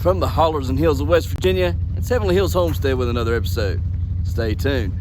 from the hollers and hills of West Virginia, it's Heavenly Hills Homestead with another episode. Stay tuned.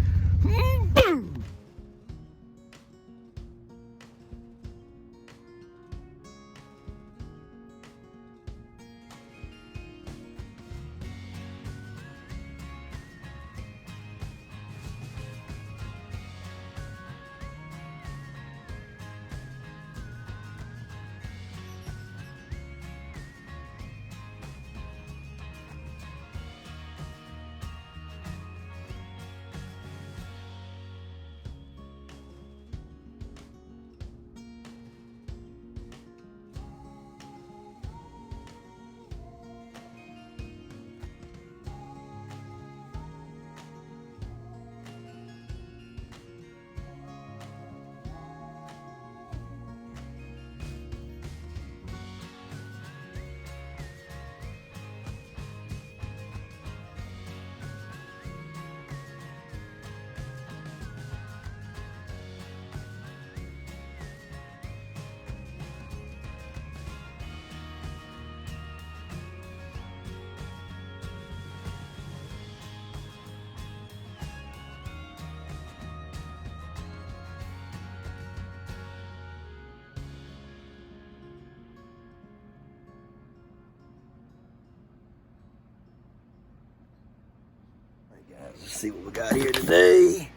Guys, let's see what we got here today.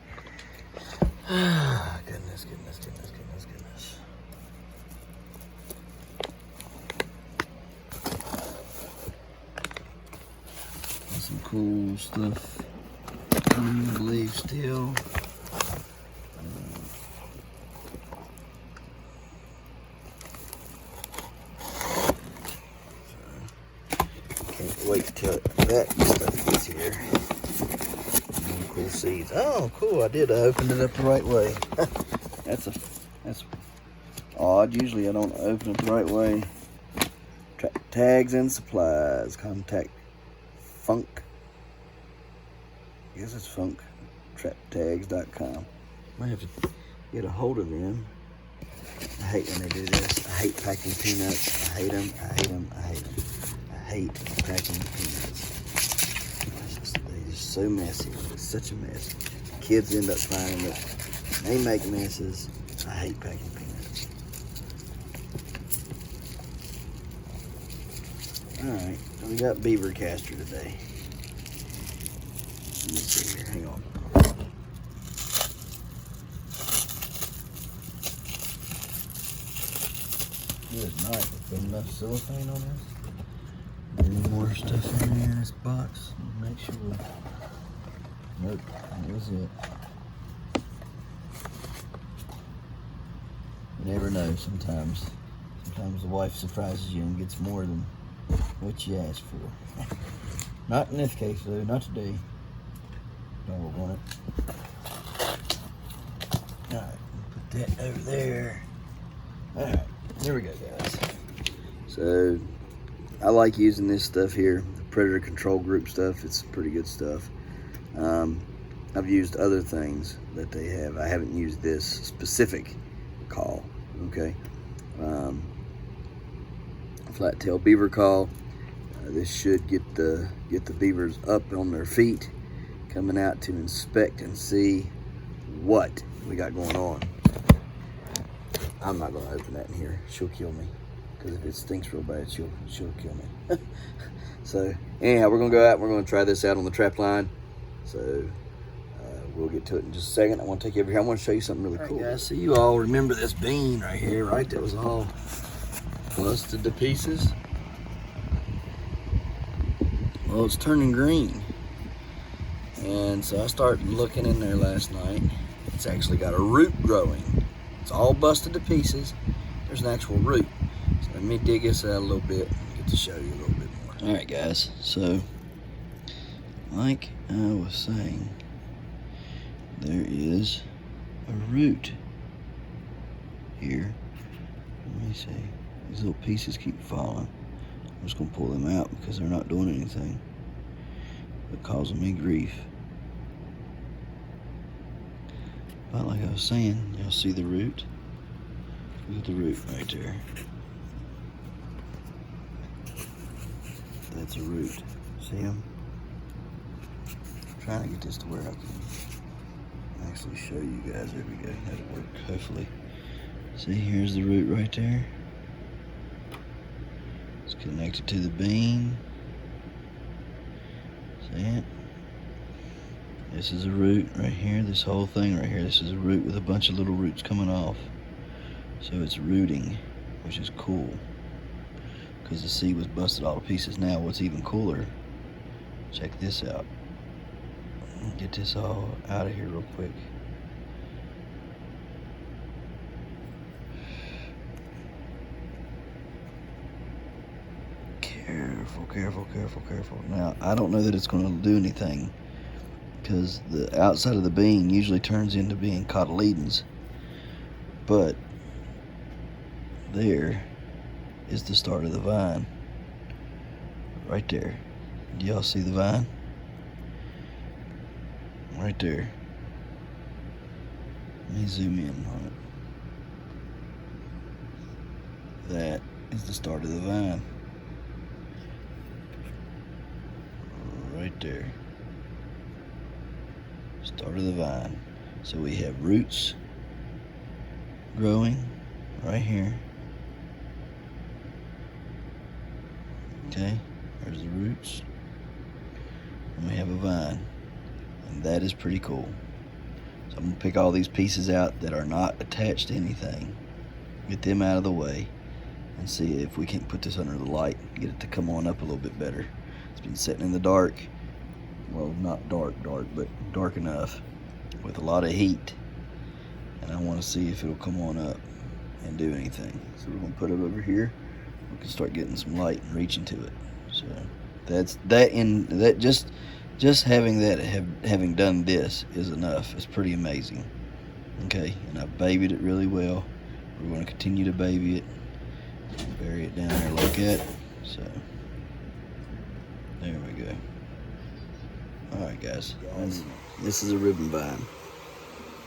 Goodness. Some cool stuff. I believe still. Can't wait till that stuff gets here. Cool seeds. Oh, cool! I did. I opened it up the right way. That's odd. Usually I don't open it the right way. Tags and supplies. Contact Funk. I guess it's Funk. Traptags.com. Might have to get a hold of them. I hate when they do this. I hate packing peanuts. I hate them. I hate packing peanuts. They're just so messy. It's such a mess. Kids end up finding it. They make messes. I hate packing peanuts. Alright, so we got beaver castor today. Let me see here, hang on. Good night. Put enough cellophane on this. Any more stuff in this box? Make sure. Nope, that was it. You never know. Sometimes the wife surprises you and gets more than what you asked for. Not in this case, though. Not today. Don't want it. All right, put that over there. All right, here we go, guys. So I like using this stuff here, the Predator Control Group stuff. It's pretty good stuff. I've used other things that they have. I haven't used this specific call. Okay, flat tail beaver call. This should get the beavers up on their feet, coming out to inspect and see what we got going on. I'm not going to open that in here. She'll kill me. Because if it stinks real bad, she'll kill me. So anyhow, we're gonna go out and we're gonna try this out on the trap line. So we'll get to it in just a second. I want to take you over here. I want to show you something really cool. All right, guys, so you all remember this bean right here, right? That was all busted to pieces. Well, it's turning green. And so I started looking in there last night. It's actually got a root growing. It's all busted to pieces. There's an actual root. So let me dig this out a little bit and get to show you a little bit more. All right, guys. So, like I was saying, there is a root here. Let me see. These little pieces keep falling. I'm just gonna pull them out because they're not doing anything but causing me grief. But like I was saying, y'all see the root? Look at the root right there. That's a root. See him? I'm trying to get this to where I can actually show you guys. There we go. That'll work, hopefully. See, here's the root right there. It's connected to the bean. See it? This is a root right here. This whole thing right here. This is a root with a bunch of little roots coming off. So it's rooting, which is cool. Because the seed was busted all to pieces. Now, what's even cooler, check this out. Get this all out of here real quick. Careful, careful, careful, careful. Now, I don't know that it's going to do anything, because the outside of the bean usually turns into being cotyledons. But there is the start of the vine. Right there. Do y'all see the vine? Right there. Let me zoom in on it. That is the start of the vine. Right there. Start of the vine. So we have roots growing right here. Okay, there's the roots. And we have a vine. And that is pretty cool. So I'm gonna pick all these pieces out that are not attached to anything, get them out of the way, and see if we can't put this under the light, get it to come on up a little bit better. It's been sitting in the dark. Well, not dark, but dark enough with a lot of heat. And I want to see if it'll come on up and do anything. So we're gonna put it over here. We can start getting some light and reaching to it. So that's that. In that, just having that, having done this is enough. It's pretty amazing. Okay, and I babied it really well. We're going to continue to baby it. Bury it down there like that. So there we go. All right, guys. This is a ribbon vine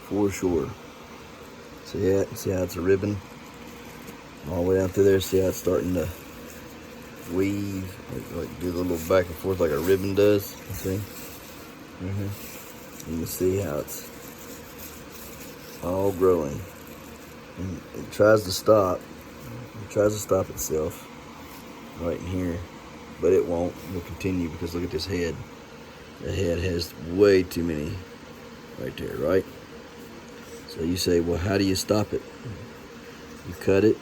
for sure. See that? See how it's a ribbon all the way down through there? See how it's starting to weave, like do the little back and forth like a ribbon does. See? And you see how it's all growing. And it tries to stop. It tries to stop itself right in here, but it won't. It'll continue because look at this head. The head has way too many right there, right? So you say, well, how do you stop it? You cut it,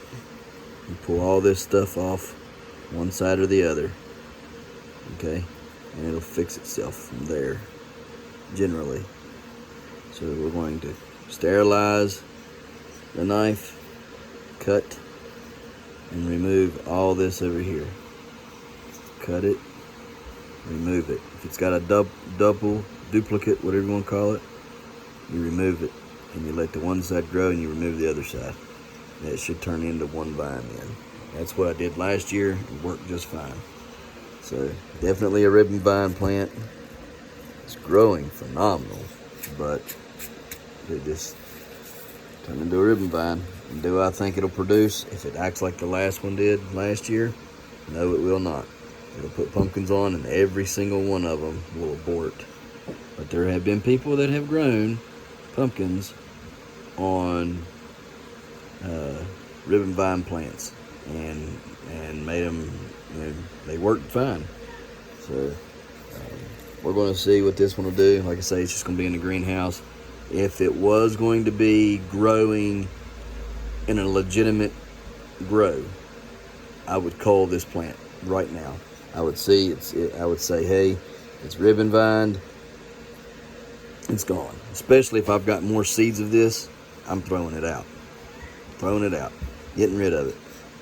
you pull all this stuff off one side or the other, okay? And it'll fix itself from there, generally. So we're going to sterilize the knife, cut, and remove all this over here. Cut it, remove it. If it's got a double, duplicate, whatever you want to call it, you remove it. And you let the one side grow and you remove the other side. And it should turn into one vine then. That's what I did last year. It worked just fine. So definitely a ribbon vine plant. It's growing phenomenal, but it just turned into a ribbon vine. And do I think it'll produce if it acts like the last one did last year? No, it will not. It'll put pumpkins on and every single one of them will abort. But there have been people that have grown pumpkins on ribbon vine plants and made them, you know, they worked fine. So we're going to see what this one will do. Like I say, it's just going to be in the greenhouse. If it was going to be growing in a legitimate grow, I would cull this plant right now. I would see I would say, hey, it's ribbon vined. It's gone. Especially if I've got more seeds of this, I'm throwing it out. Getting rid of it.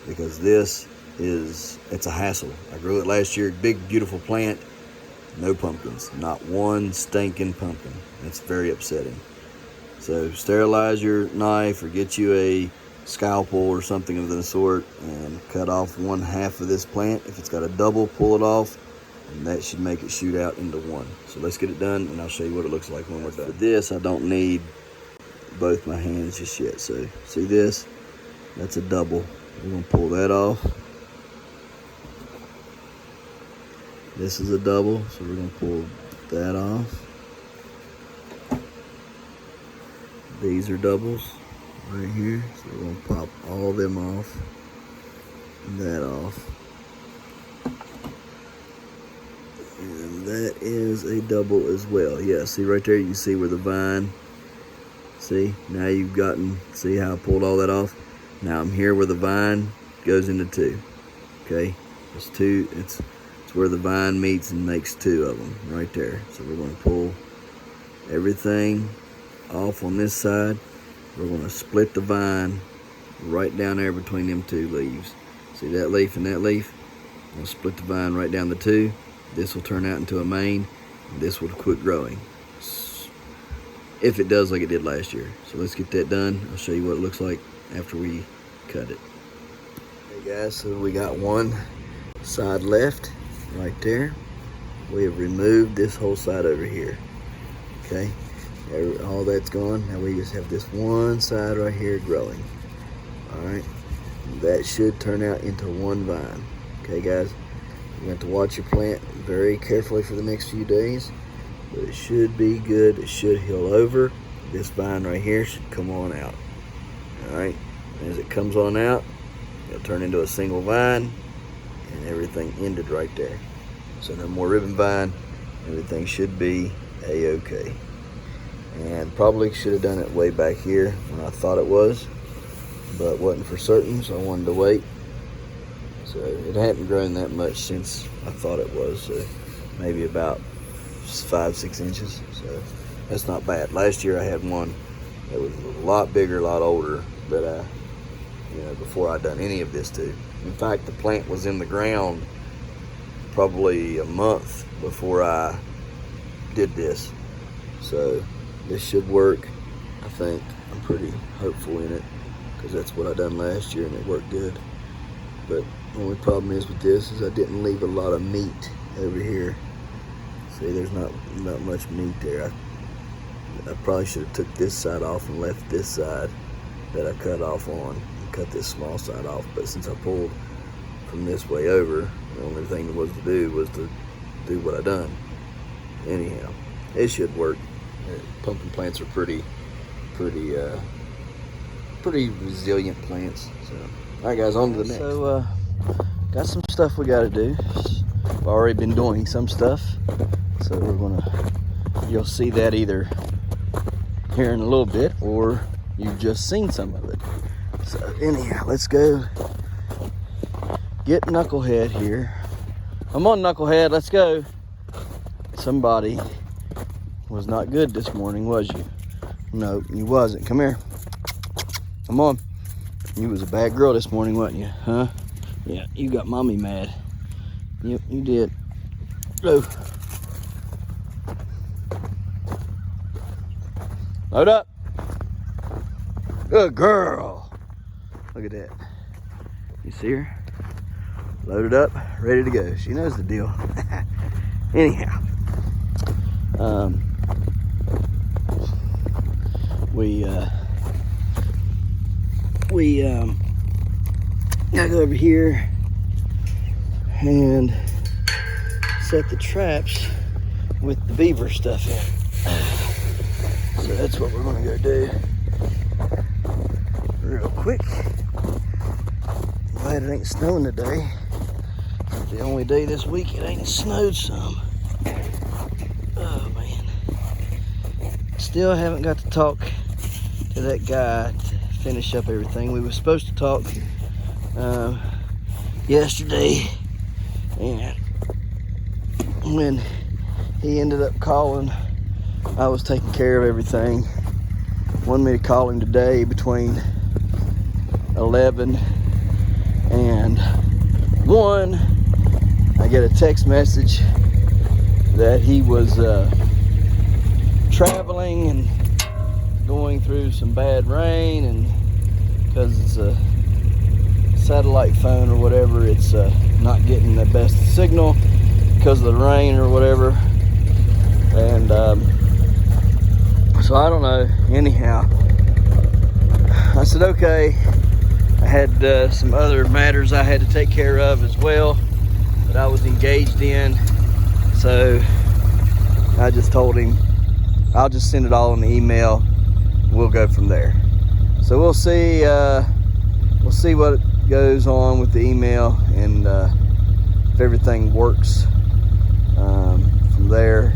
Because it's a hassle. I grew it last year, big, beautiful plant, no pumpkins. Not one stinking pumpkin. It's very upsetting. So sterilize your knife or get you a scalpel or something of the sort and cut off one half of this plant. If it's got a double, pull it off. And that should make it shoot out into one. So let's get it done and I'll show you what it looks like when we're done. For this, I don't need both my hands just yet. So see this? That's a double. We're gonna pull that off. This is a double, so we're gonna pull that off. These are doubles right here, so we're gonna pop all of them off, and that off. And that is a double as well. Yeah, see right there, you can see where the vine, see, now you've gotten, see how I pulled all that off? Now I'm here where the vine goes into two, okay? It's two, it's where the vine meets and makes two of them right there. So we're gonna pull everything off on this side. We're gonna split the vine right down there between them two leaves. See that leaf and that leaf? We'll split the vine right down the two. This will turn out into a main, and this will quit growing. If it does like it did last year. So let's get that done. I'll show you what it looks like after we cut it. Hey guys, so we got one side left right there. We have removed this whole side over here. Okay, all that's gone. Now we just have this one side right here growing. All right, that should turn out into one vine. Okay guys, you have to watch your plant very carefully for the next few days, but it should be good. It should heal over. This vine right here should come on out. All right, as it comes on out, it'll turn into a single vine, and everything ended right there. So no more ribbon vine. Everything should be a-okay. And probably should have done it way back here when I thought it was, but wasn't for certain, so I wanted to wait. So it hadn't grown that much since I thought it was, so maybe about 5-6 inches. So that's not bad. Last year I had one that was a lot bigger, a lot older, that before I'd done any of this to. In fact, the plant was in the ground probably a month before I did this. So this should work, I think. I'm pretty hopeful in it, because that's what I done last year and it worked good. But the only problem is with this is I didn't leave a lot of meat over here. See, there's not much meat there. I probably should have took this side off and left this side that I cut off on, and cut this small side off. But since I pulled from this way over, the only thing that was to do what I done. Anyhow, it should work. Pumpkin plants are pretty resilient plants. So, all right, guys, on to the next. So, got some stuff we got to do. I've already been doing some stuff, so you'll see that either here in a little bit, or you've just seen some of it. So, anyhow, let's go get Knucklehead here. I'm on Knucklehead. Let's go. Somebody was not good this morning, was you? No, you wasn't. Come here. Come on. You was a bad girl this morning, wasn't you? Huh? Yeah, you got mommy mad. Yep, you did. Go. Load up. Good girl. Look at that. You see her? Loaded up, ready to go. She knows the deal. Anyhow. We gotta go over here and set the traps with the beaver stuff in. So that's what we're gonna go do real quick. Glad it ain't snowing today. It's the only day this week it ain't snowed some. Oh man. Still haven't got to talk to that guy to finish up everything. We were supposed to talk yesterday, and when he ended up calling, I was taking care of everything. Wanted me to call him today between 11 and 1. I get a text message that he was traveling and going through some bad rain, and because it's a satellite phone or whatever, it's not getting the best signal because of the rain or whatever. And so I don't know. Anyhow, I said okay. I had some other matters I had to take care of as well that I was engaged in, So I just told him I'll just send it all in the email. We'll go from there. So we'll see what goes on with the email, and if everything works from there.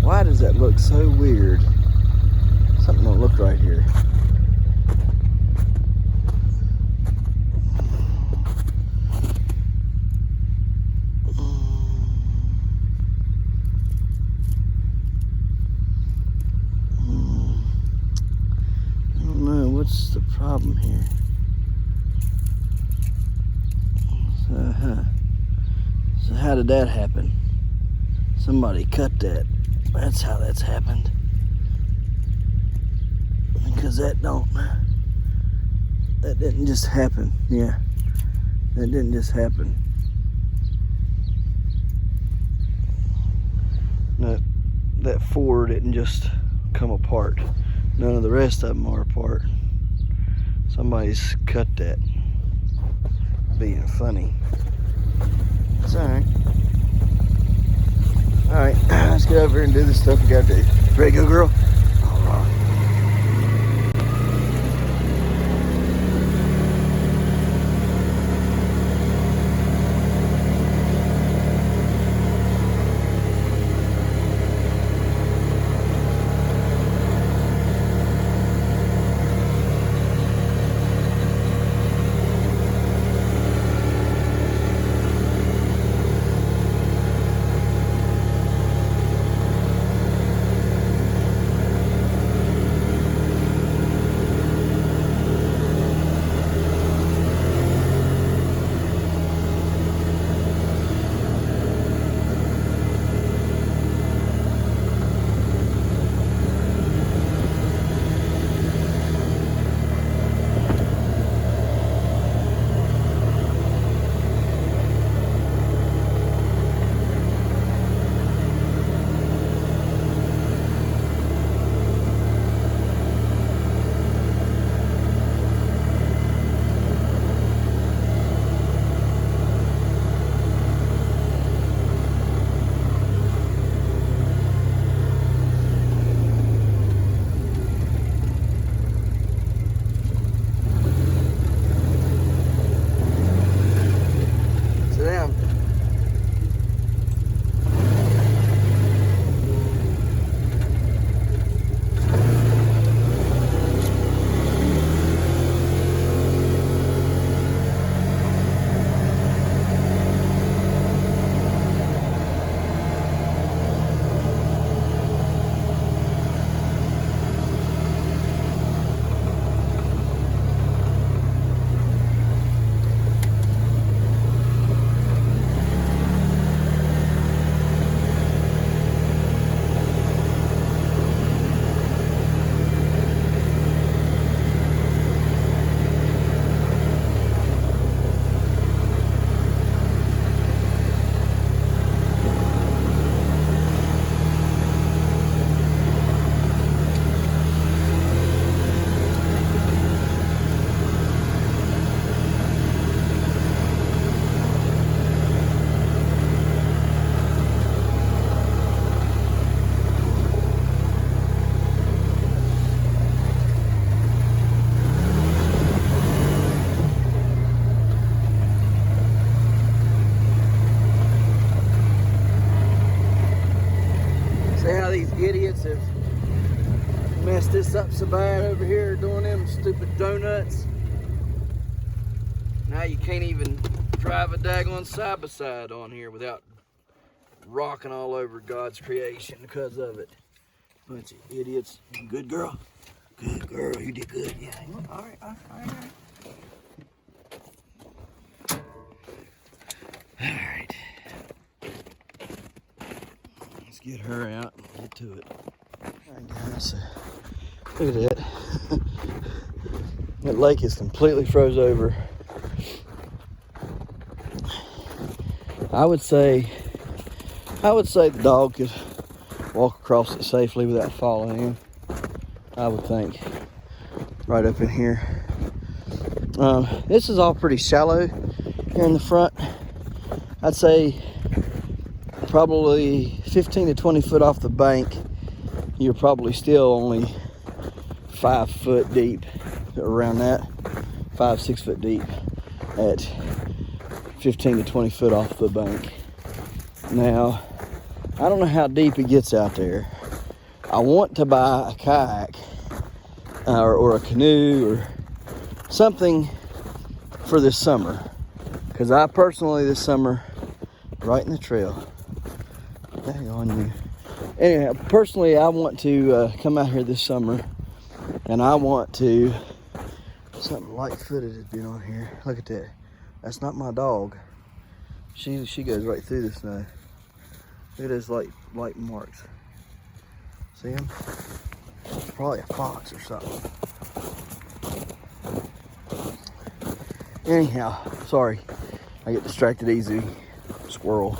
Why does that look so weird? Something don't look right here. I don't know, what's the problem here? So how did that happen? Somebody cut that. That's how that's happened. Because that didn't just happen. Yeah, that didn't just happen. No, that four didn't just come apart. None of the rest of them are apart. Somebody's cut that. Being funny. It's alright. Alright, let's get over here and do the stuff we gotta do. Ready to go, girl? Alright. Idiots have messed this up so bad over here doing them stupid donuts. Now you can't even drive a daggone side by side on here without rocking all over God's creation because of it. Bunch of idiots. Good girl. Good girl. You did good. Yeah. All right. All right. All right. Let's get her out and get to it. All right, guys. Look at that. That lake is completely froze over. I would say the dog could walk across it safely without falling in. I would think. Right up in here. This is all pretty shallow here in the front. I'd say probably 15 to 20 foot off the bank, you're probably still only 5 foot deep, around that, 5-6 foot deep at 15 to 20 foot off the bank. Now, I don't know how deep it gets out there. I want to buy a kayak or a canoe or something for this summer, because I personally this summer, right in the trail, dang on you. Anyhow, personally, I want to come out here this summer, and I want to, something light-footed has been on here. Look at that. That's not my dog. She goes right through the snow. Look at those light marks. See them? Probably a fox or something. Anyhow, sorry, I get distracted easy. Squirrel,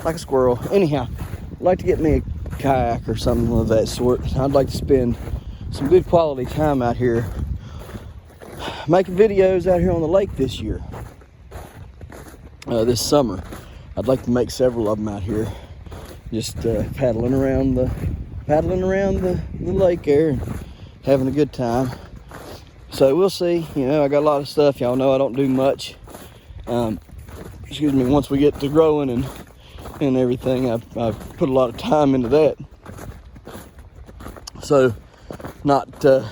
like a squirrel. Anyhow, I'd like to get me a kayak or something of that sort. I'd like to spend some good quality time out here making videos out here on the lake this year, this summer. I'd like to make several of them out here, just paddling around the lake there and having a good time. So we'll see. You know, I got a lot of stuff. Y'all know I don't do much. Excuse me. Once we get to growing and everything, I've put a lot of time into that. So not a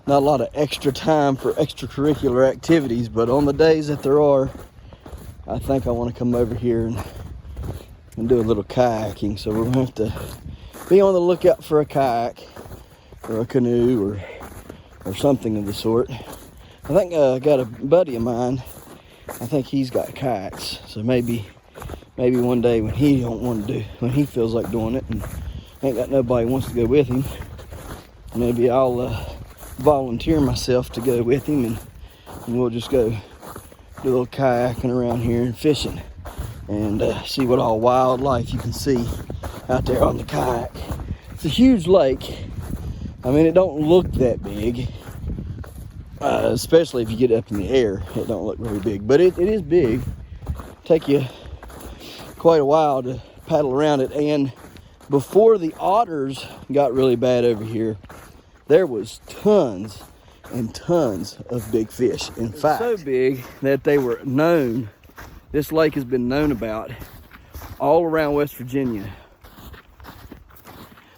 lot of extra time for extracurricular activities, but on the days that there are, I think I want to come over here and do a little kayaking. So we're gonna have to be on the lookout for a kayak or a canoe or something of the sort. I think I got a buddy of mine. I think he's got kayaks. So maybe one day when he feels like doing it and ain't got nobody who wants to go with him, maybe I'll volunteer myself to go with him, and we'll just go do a little kayaking around here and fishing and see what all wildlife you can see out there on the kayak. It's a huge lake. I mean, it don't look that big, especially if you get up in the air. It don't look very big, but it is big. Take you quite a while to paddle around it. And before the otters got really bad over here, there was tons and tons of big fish. In fact, so big that they were known. This lake has been known about all around West Virginia,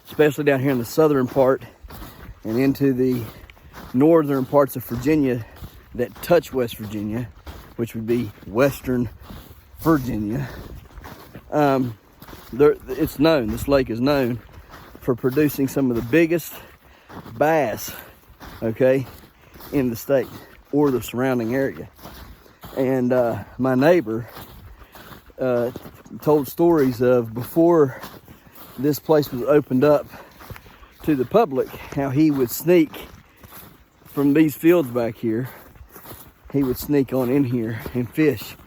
especially down here in the southern part and into the northern parts of Virginia that touch West Virginia, which would be Western Virginia. It's known, this lake is known for producing some of the biggest bass, okay, in the state or the surrounding area. And my neighbor told stories of before this place was opened up to the public, how he would sneak from these fields back here. He would sneak on in here and fish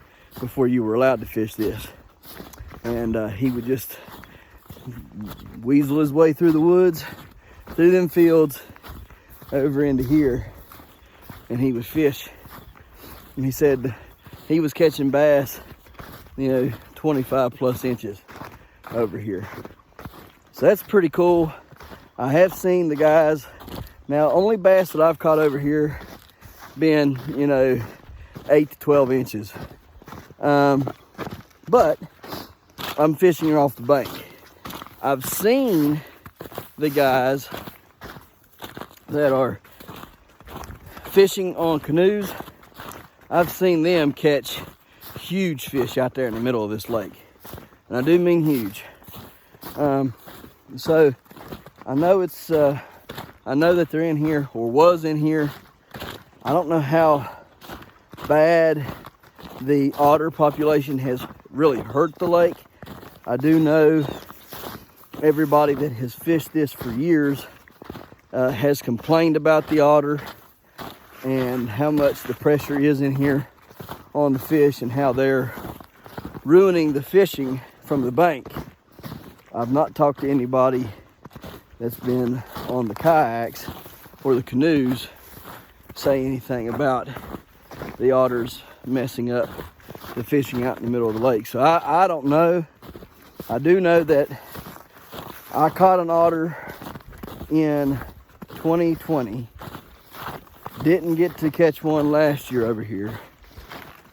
before you were allowed to fish this. And he would just weasel his way through the woods, through them fields, over into here, and he would fish. And he said he was catching bass, 25 plus inches over here. So that's pretty cool. I have seen the guys. Now, only bass that I've caught over here been, 8 to 12 inches. But I'm fishing off the bank. I've seen the guys that are fishing on canoes. I've seen them catch huge fish out there in the middle of this lake. And I do mean huge. So I know I know that they're in here, or was in here. I don't know how bad the otter population has really hurt the lake. I do know everybody that has fished this for years has complained about the otter and how much the pressure is in here on the fish and how they're ruining the fishing from the bank. I've not talked to anybody that's been on the kayaks or the canoes say anything about the otters messing up the fishing out in the middle of the lake. So I don't know. I do know that I caught an otter in 2020. Didn't get to catch one last year over here.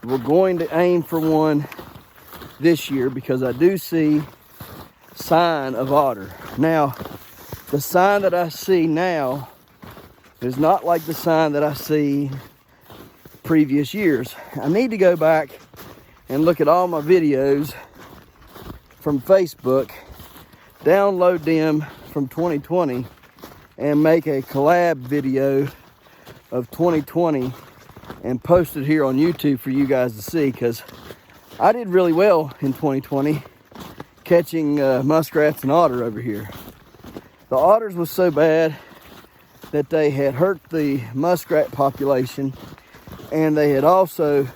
We're going to aim for one this year because I do see sign of otter. Now, the sign that I see now is not like the sign that I see previous years. I need to go back and look at all my videos from Facebook, download them from 2020, and make a collab video of 2020 and post it here on YouTube for you guys to see, because I did really well in 2020 catching muskrats and otter over here. The otters was so bad that they had hurt the muskrat population, and they had also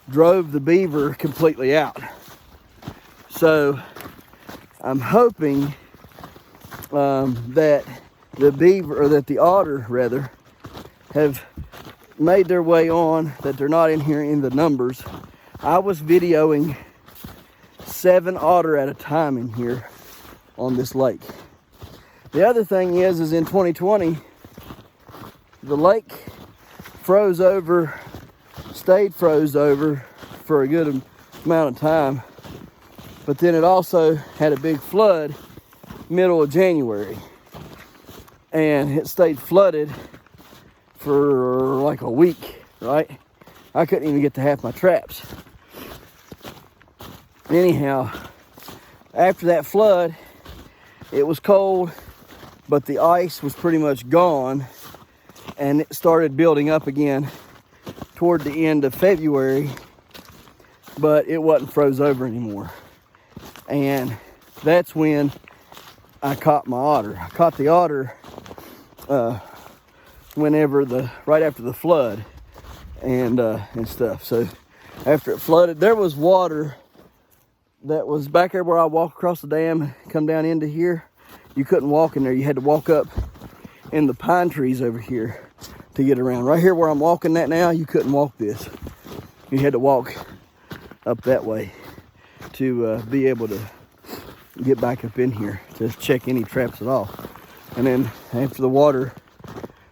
drove the beaver completely out. So I'm hoping that the beaver, or that the otter rather, have made their way on, that they're not in here in the numbers. I was videoing 7 otter at a time in here on this lake. The other thing is in 2020, the lake froze over, stayed froze over for a good amount of time, but then it also had a big flood middle of January, and it stayed flooded for like a week, right? I couldn't even get to half my traps. Anyhow, after that flood, it was cold, but the ice was pretty much gone, and it started building up again toward the end of February, but it wasn't froze over anymore. And that's when I caught my otter. I caught the otter right after the flood and stuff. So after it flooded, there was water that was back there where I walk across the dam and come down into here. You couldn't walk in there. You had to walk up in the pine trees over here to get around. Right here where I'm walking at now, you couldn't walk this. You had to walk up that way to be able to get back up in here to check any traps at all. And then after the water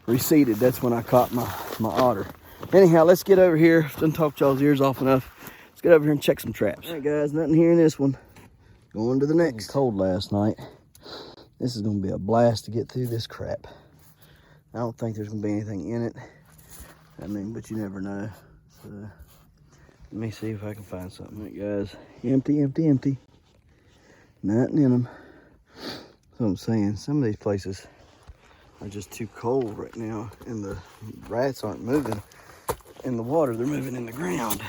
receded, that's when I caught my otter. Anyhow, let's get over here. Done talked y'all's ears off enough. Let's get over here and check some traps. All right, guys, nothing here in this one. Going to the next. It was cold last night. This is going to be a blast to get through this crap. I don't think there's going to be anything in it. I mean, but you never know. So, let me see if I can find something. All right, guys. Empty, empty, empty. Nothing in them. That's what I'm saying. Some of these places are just too cold right now, and the rats aren't moving in the water. They're moving in the ground.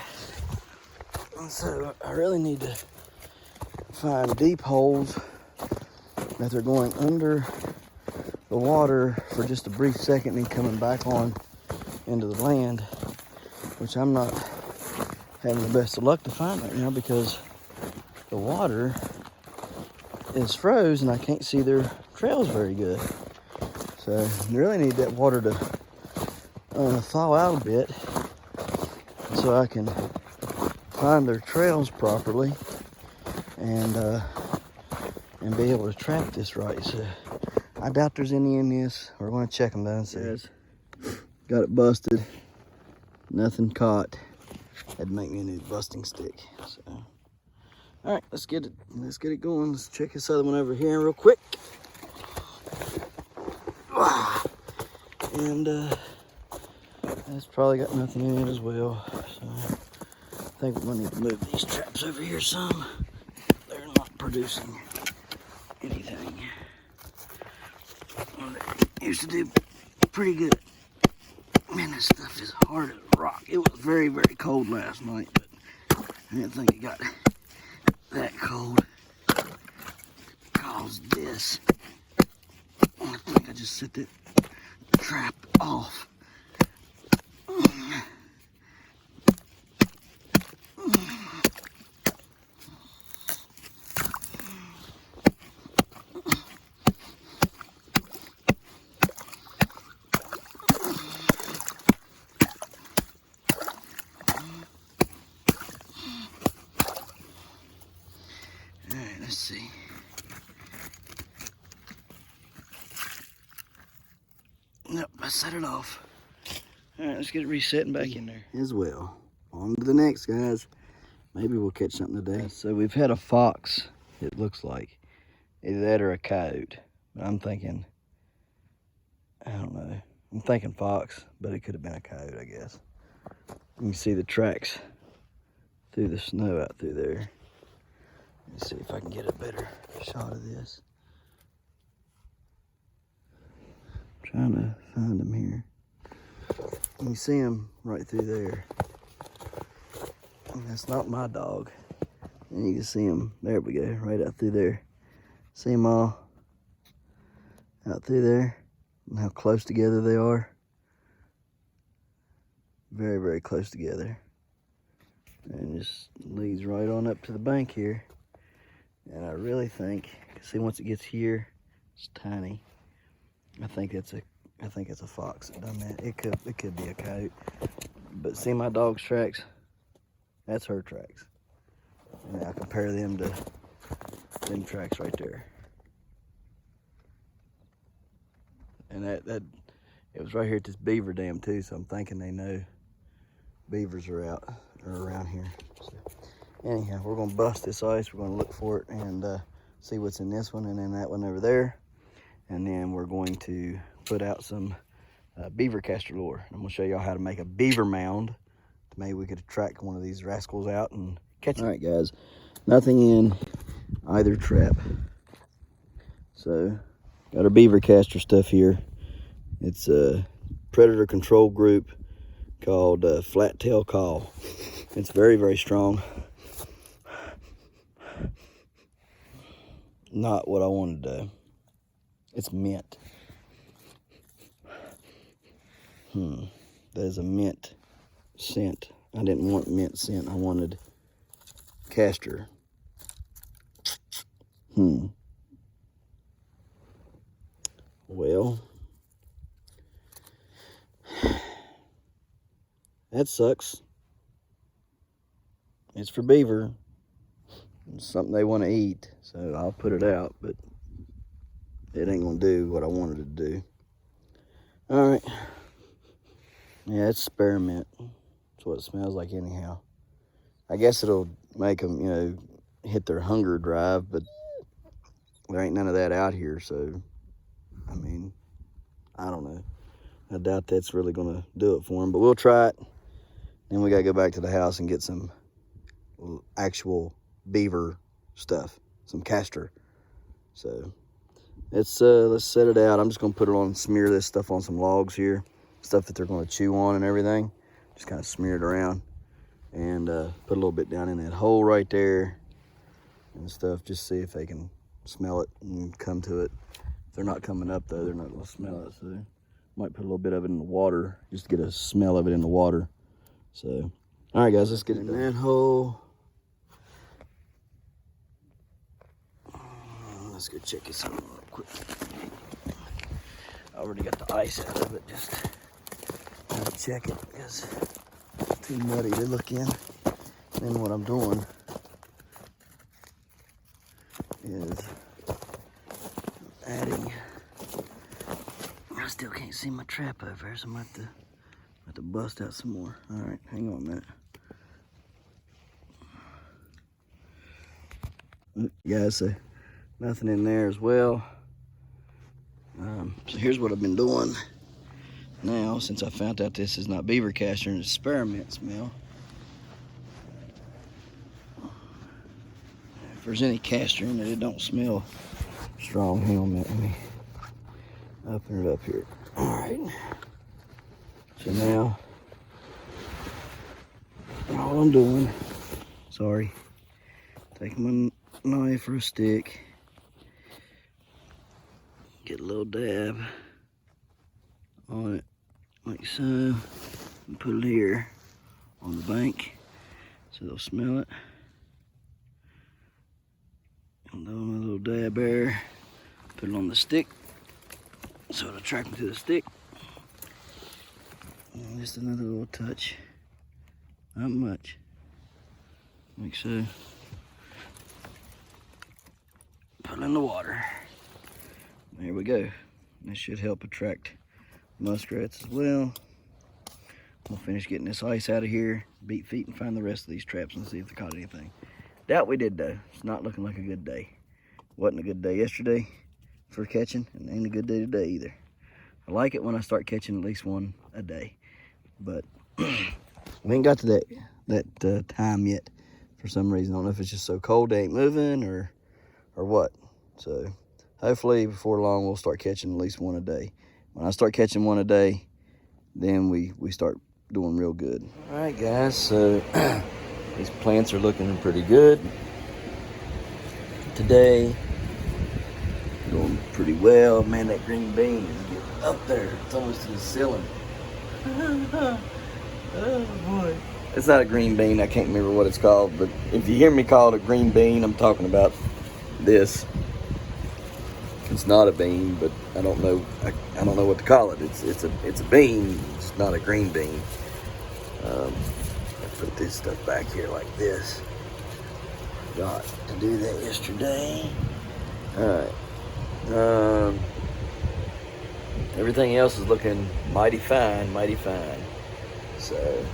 And so I really need to find deep holes that they're going under the water for just a brief second and coming back on into the land, which I'm not having the best of luck to find right now because the water is froze and I can't see their trails very good. So you really need that water to thaw out a bit so I can find their trails properly and be able to trap this right. So I doubt there's any in this. We're going to check them down. So got it busted. Nothing caught. Had to make me a new busting stick. So, all right, let's get it going. Let's check this other one over here real quick. And that's probably got nothing in it as well. So I think we're gonna need to move these traps over here some. They're not producing anything. Well, they used to do pretty good. Man, this stuff is hard as rock. It was very, very cold last night, but I didn't think it got that cold. Cause this. I think I just set that trap off. Let's see. Nope, I set it off. All right, let's get it resetting back in there. As well. On to the next, guys. Maybe we'll catch something today. So we've had a fox, it looks like. Either that or a coyote. But I'm thinking, I don't know. I'm thinking fox, but it could have been a coyote, I guess. You can see the tracks through the snow out through there. Let's see if I can get a better shot of this. I'm trying to find them here. You can see them right through there. And that's not my dog. And you can see them, there we go, right out through there. See them all out through there and how close together they are. Very, very close together. And it just leads right on up to the bank here. And I really think, see once it gets here, it's tiny. I think it's a fox that done that. It could be a coyote. But see my dog's tracks? That's her tracks. And I compare them to them tracks right there. And that it was right here at this beaver dam too, so I'm thinking they know beavers are around here. So anyhow, we're gonna bust this ice, we're gonna look for it and see what's in this one and then that one over there. And then we're going to put out some beaver caster lure. I'm gonna show y'all how to make a beaver mound. Maybe we could attract one of these rascals out and catch it. All right, guys, nothing in either trap. So, got our beaver caster stuff here. It's a predator control group called Flat Tail Call. It's very, very strong. Not what I wanted to. It's mint. That is a mint scent. I didn't want mint scent. I wanted caster. Well, that sucks. It's for beaver. It's something they want to eat, so I'll put it out, but it ain't gonna do what I wanted it to do. All right. Yeah, it's spearmint. That's what it smells like anyhow. I guess it'll make them, you know, hit their hunger drive, but there ain't none of that out here, so, I mean, I don't know. I doubt that's really gonna do it for them, but we'll try it. Then we gotta go back to the house and get some actual beaver stuff, some castor. So let's set it out. I'm just gonna put it on, smear this stuff on some logs here, stuff that they're gonna chew on and everything. Just kind of smear it around and put a little bit down in that hole right there and stuff. Just see if they can smell it and come to it. If they're not coming up though, they're not gonna smell it. So might put a little bit of it in the water just to get a smell of it in the water. So, all right, guys, let's get it in that hole. Let's go check this out real quick. I already got the ice out of it. Just gotta check it because it's too muddy to look in. Then what I'm doing is adding. I still can't see my trap over there, so I'm gonna have to bust out some more. All right, hang on a minute. Guys, so nothing in there as well. So here's what I've been doing now since I found out this is not beaver caster and it's spearmint smell. If there's any caster in it, it don't smell strong. Hang on a minute, let me open it up here. All right. So now, all I'm doing, sorry, taking my knife or a stick, get a little dab on it like so, and put it here on the bank so they'll smell it. And doing a little dab there, put it on the stick so it'll attract them to the stick. And just another little touch, not much, like so. in the water. There we go. This should help attract muskrats as well. We'll finish getting this ice out of here, beat feet, and find the rest of these traps and see if they caught anything. Doubt we did though. It's not looking like a good day. Wasn't a good day yesterday for catching, and ain't a good day today either. I like it when I start catching at least one a day, but we ain't got to that time yet for some reason. I don't know if it's just so cold they ain't moving or what. So hopefully before long we'll start catching at least one a day. When I start catching one a day, then we start doing real good. All right, guys, so these plants are looking pretty good today. Going pretty well. Man, that green bean is getting up there. It's almost to the ceiling. Oh boy. It's not a green bean. I can't remember what it's called, but if you hear me call it a green bean, I'm talking about this. It's not a bean, but I don't know. I don't know what to call it. It's a bean. It's not a green bean. I put this stuff back here like this. Got to do that yesterday. All right. Everything else is looking mighty fine, mighty fine. So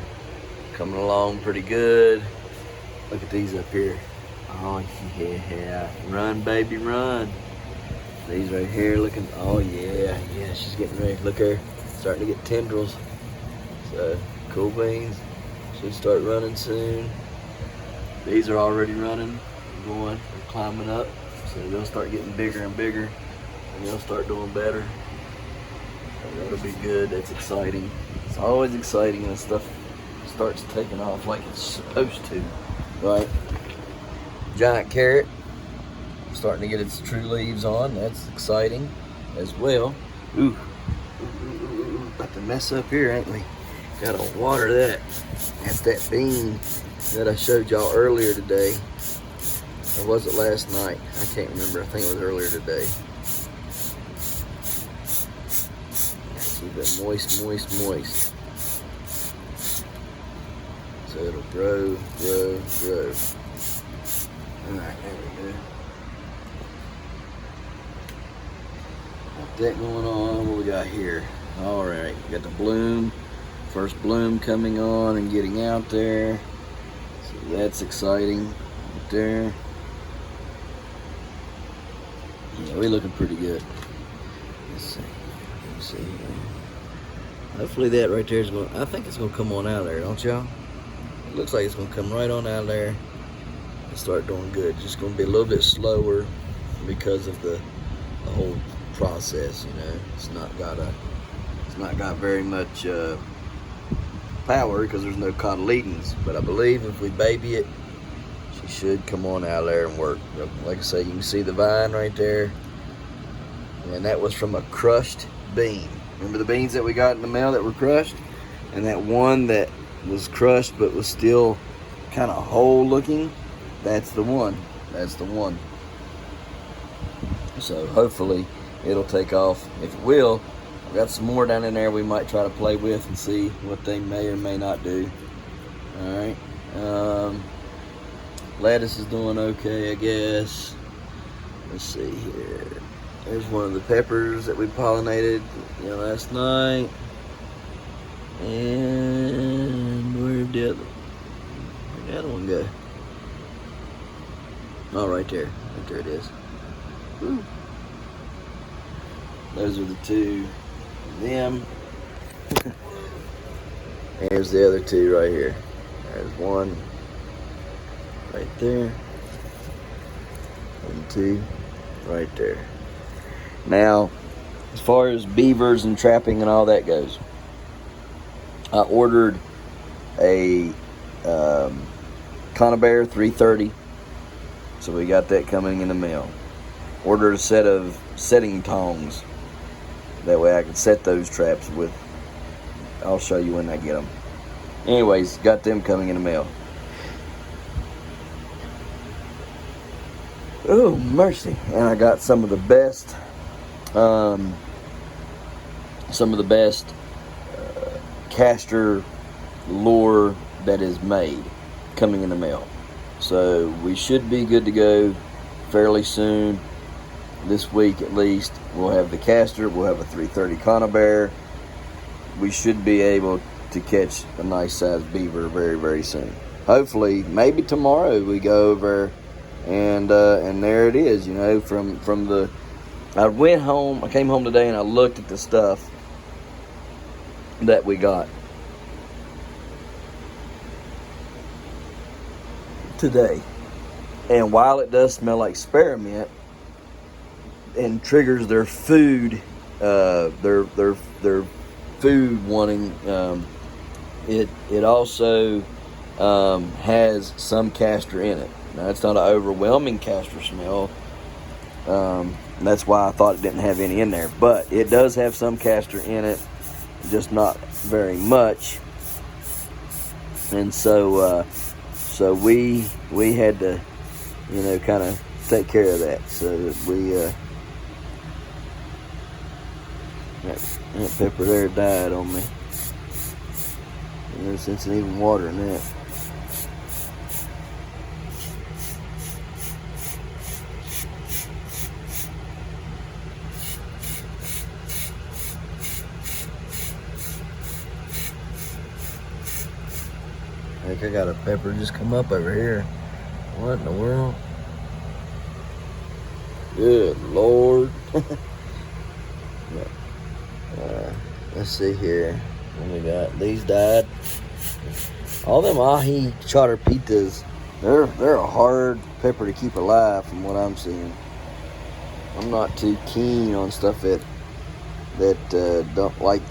coming along pretty good. Look at these up here. Oh yeah, run baby, run. These right here looking, oh yeah, she's getting ready. Look her, starting to get tendrils. So cool beans, should start running soon. These are already running, they're climbing up. So they'll start getting bigger and bigger, and they'll start doing better. So that'll be good, that's exciting. It's always exciting when stuff starts taking off like it's supposed to, right? Giant carrot, starting to get its true leaves on. That's exciting as well. Ooh, about to mess up here, ain't we? Gotta water that. That's that bean that I showed y'all earlier today. Or was it last night? I can't remember. I think it was earlier today. Keep it moist, moist, moist. So it'll grow, grow, grow. Alright, there we go. Got that going on. What we got here? Alright, we got the bloom. First bloom coming on and getting out there. So that's exciting. Right there. Yeah, we're looking pretty good. Let's see. Let's see here. Hopefully that right there is going, I think it's going to come on out of there, don't y'all? It looks like it's going to come right on out of there and start doing good. Just going to be a little bit slower because of the whole process, you know. It's not got very much power because there's no cotyledons, but I believe if we baby it, she should come on out of there and work. Like I say, you can see the vine right there, and that was from a crushed bean. Remember the beans that we got in the mail that were crushed? And that one that was crushed but was still kind of whole looking, that's the one. That's the one. So hopefully it'll take off. If it will, I've got some more down in there we might try to play with and see what they may or may not do. Alright. Lettuce is doing okay, I guess. Let's see here. There's one of the peppers that we pollinated last night. And where'd the other one go? Oh, right there. Right there it is. Woo. Those are the two of them. There's the other two right here. There's one right there. And two right there. Now, as far as beavers and trapping and all that goes, I ordered a Conibear 330, so we got that coming in the mail. Ordered a set of setting tongs, that way I can set those traps with. I'll show you when I get them. Anyways, got them coming in the mail. Oh, mercy. And I got some of the best caster lure that is made coming in the mail. So we should be good to go fairly soon. this week at least, we'll have the castor, we'll have a 330 conibear. We should be able to catch a nice sized beaver very, very soon. Hopefully, maybe tomorrow we go over and there it is, you know, from the, I came home today and I looked at the stuff that we got today. And while it does smell like spearmint and triggers their food, their food wanting, it also has some castor in it. Now, it's not an overwhelming castor smell. That's why I thought it didn't have any in there. But it does have some castor in it, just not very much. And so we had to, you know, kind of take care of that. So that that pepper there died on me. No sense in even watering that. I think I got a pepper just come up over here. What in the world? Good Lord. Let's see here. What we got? These died. All them ahi chatarpitas, they're a hard pepper to keep alive from what I'm seeing. I'm not too keen on stuff that don't like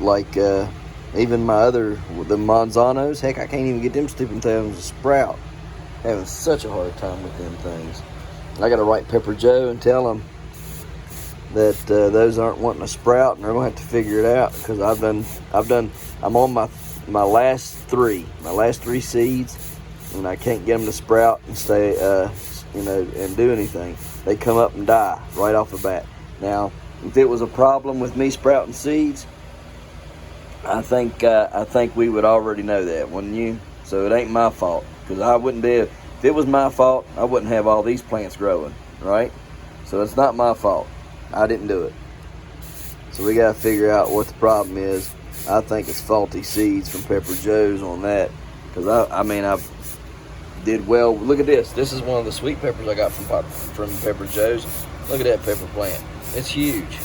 even my the manzanos. Heck, I can't even get them stupid things to sprout. Having such a hard time with them things. I gotta write Pepper Joe and tell them that those aren't wanting to sprout, and they're gonna have to figure it out, because I'm on my last three seeds, and I can't get them to sprout and stay, you know, and do anything. They come up and die right off the bat. Now, if it was a problem with me sprouting seeds, I think we would already know that, wouldn't you? So it ain't my fault, because I wouldn't be. If it was my fault, I wouldn't have all these plants growing, right? So it's not my fault. I didn't do it. So we got to figure out what the problem is. I think it's faulty seeds from Pepper Joe's on that, because I did well. Look at this. This is one of the sweet peppers I got from Pepper Joe's. Look at that pepper plant. It's huge.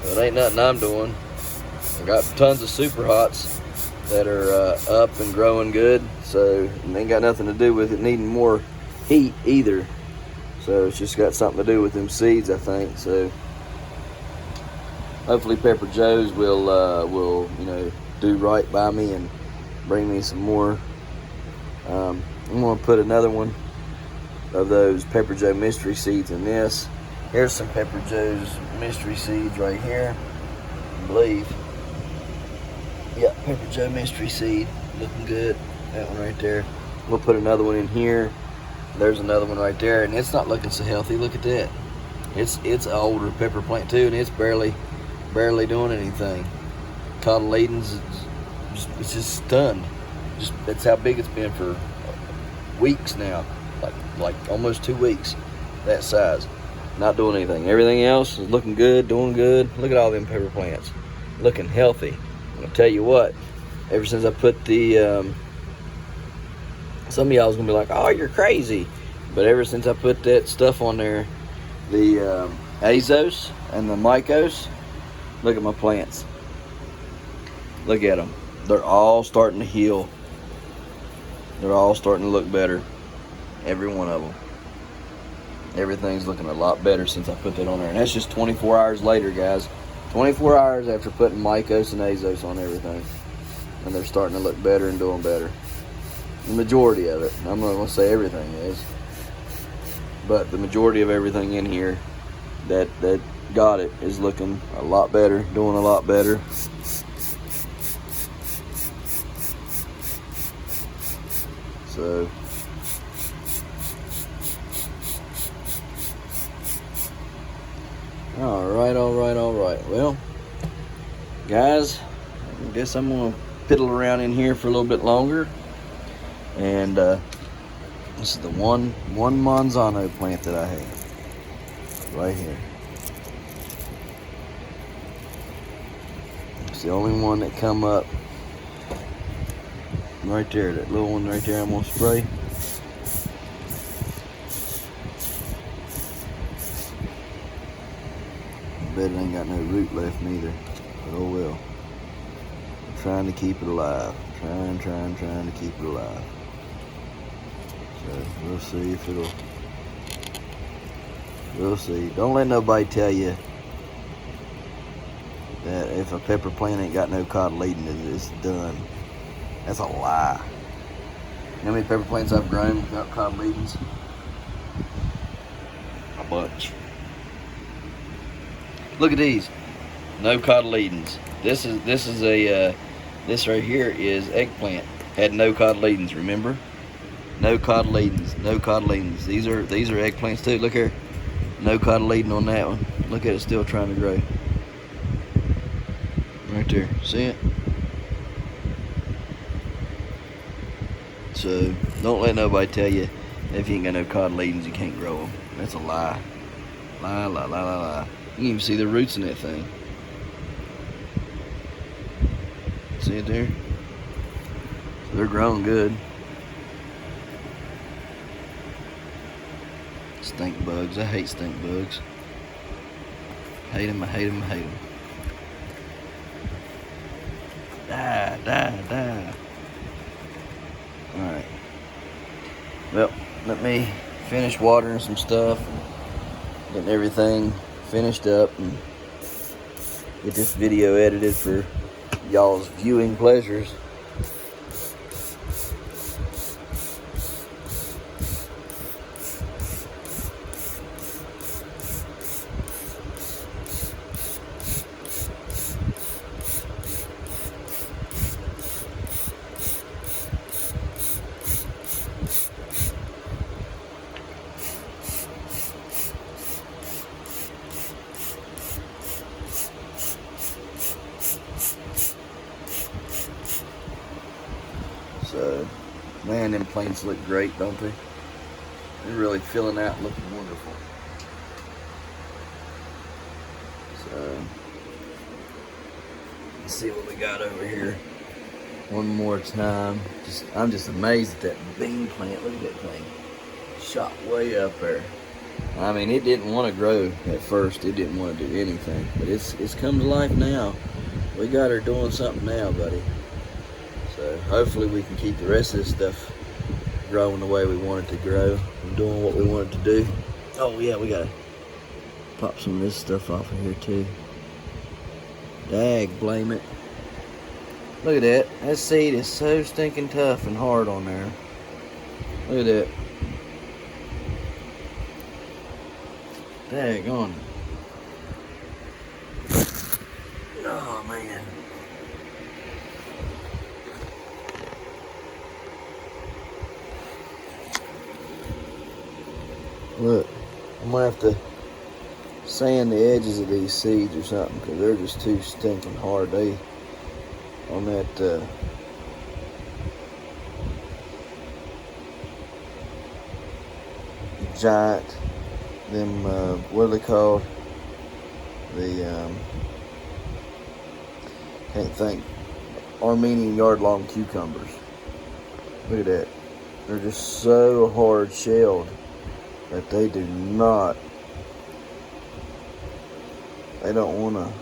So it ain't nothing I'm doing. I got tons of super hots that are up and growing good, so it ain't got nothing to do with it needing more heat either. So it's just got something to do with them seeds, I think. So hopefully Pepper Joe's will you know, do right by me and bring me some more. I'm gonna put another one of those Pepper Joe mystery seeds in this. Here's some Pepper Joe's mystery seeds right here, I believe. Yeah, Pepper Joe mystery seed, looking good. That one right there. We'll put another one in here. There's another one right there, and it's not looking so healthy. Look at that. It's an older pepper plant too, and it's barely doing anything. Cotyledons, it's just stunned. That's how big it's been for weeks now, like almost 2 weeks. That size, not doing anything. Everything else is looking good, doing good. Look at all them pepper plants, looking healthy. I'm gonna tell you what. Ever since I put the some of y'all's gonna be like, oh, you're crazy. But ever since I put that stuff on there, the Azos and the Mycos, look at my plants. Look at them. They're all starting to heal. They're all starting to look better. Every one of them. Everything's looking a lot better since I put that on there. And that's just 24 hours later, guys. 24 hours after putting Mycos and Azos on everything. And they're starting to look better and doing better. The majority of it. I'm not going to say everything is, but the majority of everything in here that got it is looking a lot better, doing a lot better. So all right. Well, guys, I guess I'm going to piddle around in here for a little bit longer. And this is the one Manzano plant that I have. right here. It's the only one that come up right there. That little one right there I'm gonna spray. I bet it ain't got no root left neither, but oh well. I'm trying to keep it alive. Trying to keep it alive. So we'll see if it'll. We'll see. Don't let nobody tell you that if a pepper plant ain't got no cotyledon, it's done. That's a lie. You know how many pepper plants I've grown without cotyledons? A bunch. Look at these. No cotyledons. This right here is eggplant. Had no cotyledons, remember? No cotyledons, no cotyledons. These are eggplants too. Look here. No cotyledon on that one. Look at it, still trying to grow. Right there. See it? So don't let nobody tell you if you ain't got no cotyledons you can't grow them. That's a lie. Lie, lie, lie, lie, lie. You can even see the roots in that thing. See it there? So they're growing good. Stink bugs. I hate stink bugs. Hate them, I hate them, I hate them. Die, die, die. Alright. Well, let me finish watering some stuff, getting everything finished up, and get this video edited for y'all's viewing pleasures. So, man, them plants look great, don't they? They're really filling out and looking wonderful. So, let's see what we got over here. One more time. I'm just amazed at that bean plant. Look at that thing. Shot way up there. I mean, it didn't want to grow at first. It didn't want to do anything. But it's come to life now. We got her doing something now, buddy. So hopefully we can keep the rest of this stuff growing the way we want it to grow and doing what we want it to do. Oh yeah, we gotta pop some of this stuff off of here too. Dag, blame it. Look at that. That seed is so stinking tough and hard on there. Look at that. Daggone it. Oh man. Look, I'm gonna have to sand the edges of these seeds or something because they're just too stinking hard. They on that giant, them what are they called? The can't think. Armenian yard-long cucumbers. Look at that. They're just so hard shelled that they do not, they don't want to,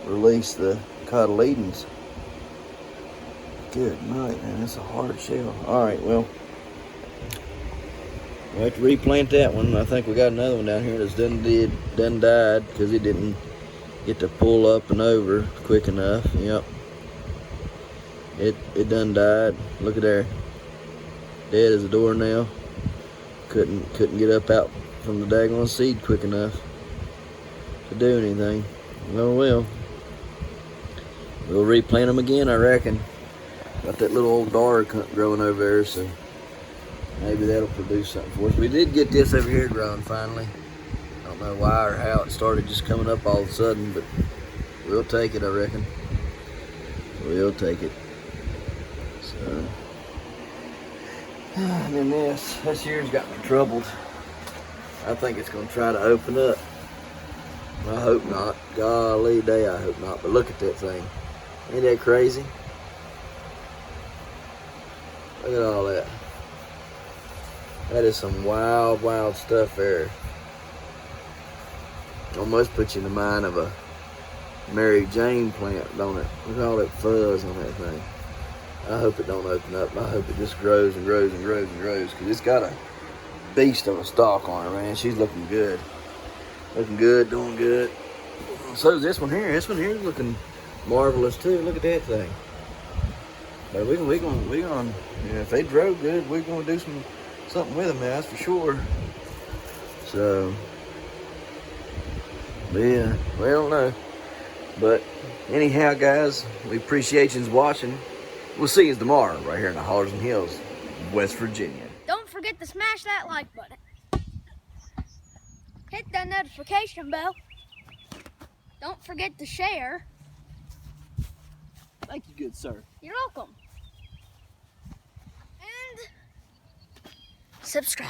release the cotyledons. Good night, man. That's a hard shell. Alright, well, we have to replant that one. I think we got another one down here that's done died because it didn't get to pull up and over quick enough. Yep. It done died. Look at there. Dead as a doornail. Couldn't get up out from the daggone seed quick enough to do anything. Oh well. We'll replant them again, I reckon. Got that little old dart growing over there, so maybe that'll produce something for us. We did get this over here growing finally. I don't know why or how it started just coming up all of a sudden, but we'll take it, I reckon. We'll take it. So, And then this here's got me troubled. I think it's gonna try to open up. I hope not. Golly day, I hope not. But look at that thing. Ain't that crazy? Look at all that. That is some wild, wild stuff there. Almost puts you in the mind of a Mary Jane plant, don't it? Look at all that fuzz on that thing. I hope it don't open up. I hope it just grows and grows and grows and grows, because it's got a beast of a stalk on her, man. She's looking good. Looking good, doing good. So is this one here. This one here is looking marvelous too. Look at that thing. But we gonna yeah, if they grow good, we're gonna do something with them, man, that's for sure. So yeah, we don't know. But anyhow, guys, we appreciate you watching. We'll see you tomorrow right here in the Hollers and Hills, West Virginia. Don't forget to smash that like button. Hit that notification bell. Don't forget to share. Thank you, good sir. You're welcome. And subscribe.